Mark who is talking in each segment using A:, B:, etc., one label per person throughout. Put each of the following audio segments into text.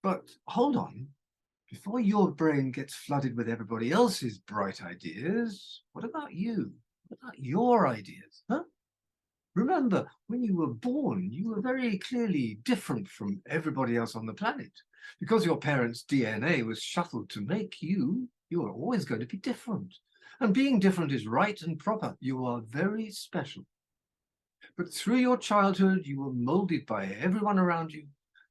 A: But hold on, before your brain gets flooded with everybody else's bright ideas, what about you? What about your ideas? Huh? Remember, when you were born, you were very clearly different from everybody else on the planet. Because your parents' DNA was shuffled to make you, you are always going to be different. And being different is right and proper. You are very special. But through your childhood, you were molded by everyone around you,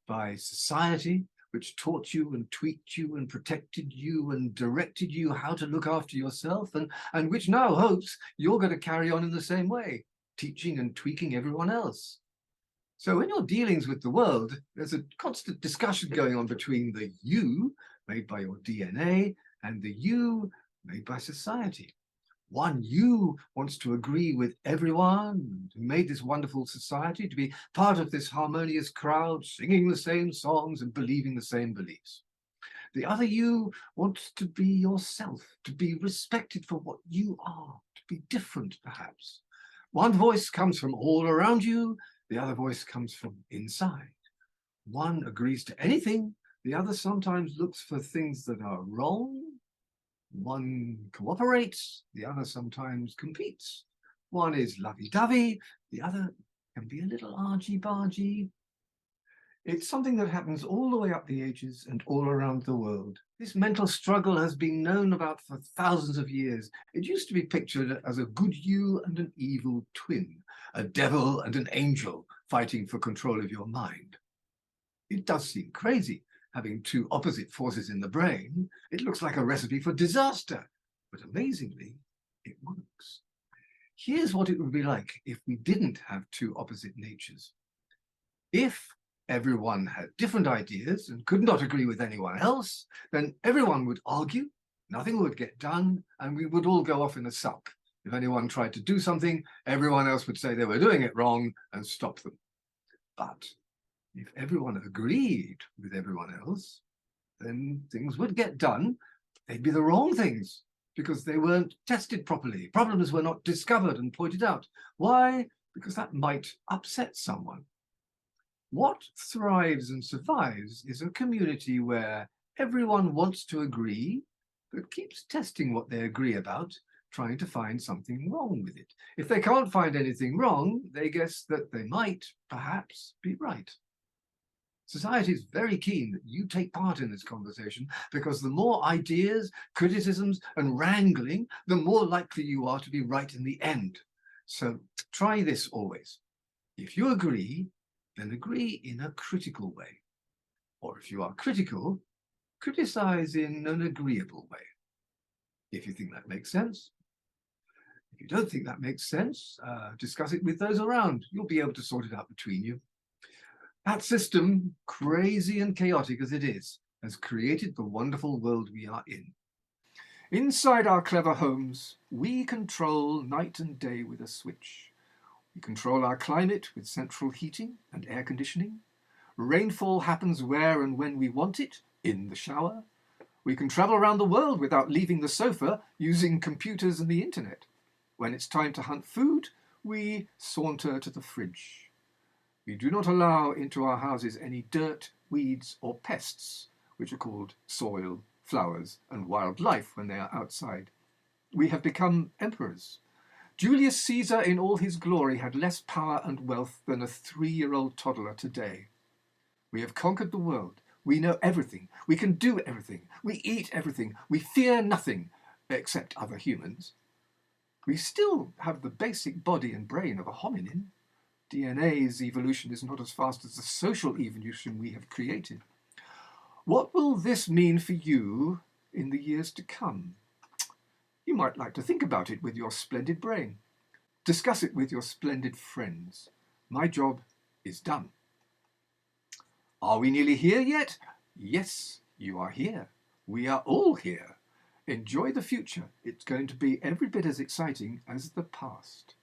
A: by society, which taught you and tweaked you and protected you and directed you how to look after yourself, and which now hopes you're going to carry on in the same way, teaching and tweaking everyone else. So in your dealings with the world, there's a constant discussion going on between the you, made by your DNA, and the you, made by society. One you wants to agree with everyone who made this wonderful society, to be part of this harmonious crowd, singing the same songs and believing the same beliefs. The other you wants to be yourself, to be respected for what you are, to be different perhaps. One voice comes from all around you, the other voice comes from inside. One agrees to anything, the other sometimes looks for things that are wrong. One cooperates, the other sometimes competes. One is lovey-dovey, the other can be a little argy-bargy. It's something that happens all the way up the ages and all around the world. This mental struggle has been known about for thousands of years. It used to be pictured as a good you and an evil twin, a devil and an angel fighting for control of your mind. It does seem crazy, having two opposite forces in the brain. It looks like a recipe for disaster, but amazingly, it works. Here's what it would be like if we didn't have two opposite natures. If everyone had different ideas and could not agree with anyone else, then everyone would argue, nothing would get done, and we would all go off in a sulk. If anyone tried to do something, everyone else would say they were doing it wrong and stop them. But if everyone agreed with everyone else, then things would get done. They'd be the wrong things because they weren't tested properly. Problems were not discovered and pointed out. Why? Because that might upset someone. What thrives and survives is a community where everyone wants to agree, but keeps testing what they agree about, trying to find something wrong with it. If they can't find anything wrong, they guess that they might, perhaps, be right. Society is very keen that you take part in this conversation because the more ideas, criticisms, and wrangling, the more likely you are to be right in the end. So try this always. If you agree, then agree in a critical way. Or if you are critical, criticize in an agreeable way. If you think that makes sense. If you don't think that makes sense, discuss it with those around. You'll be able to sort it out between you. That system, crazy and chaotic as it is, has created the wonderful world we are in. Inside our clever homes, we control night and day with a switch. We control our climate with central heating and air conditioning. Rainfall happens where and when we want it, in the shower. We can travel around the world without leaving the sofa, using computers and the internet. When it's time to hunt food, we saunter to the fridge. We do not allow into our houses any dirt, weeds, or pests, which are called soil, flowers, and wildlife when they are outside. We have become emperors. Julius Caesar in all his glory had less power and wealth than a 3-year-old toddler today. We have conquered the world. We know everything. We can do everything. We eat everything. We fear nothing, except other humans. We still have the basic body and brain of a hominin. DNA's evolution is not as fast as the social evolution we have created. What will this mean for you in the years to come? You might like to think about it with your splendid brain. Discuss it with your splendid friends. My job is done. Are we nearly here yet? Yes, you are here. We are all here. Enjoy the future. It's going to be every bit as exciting as the past.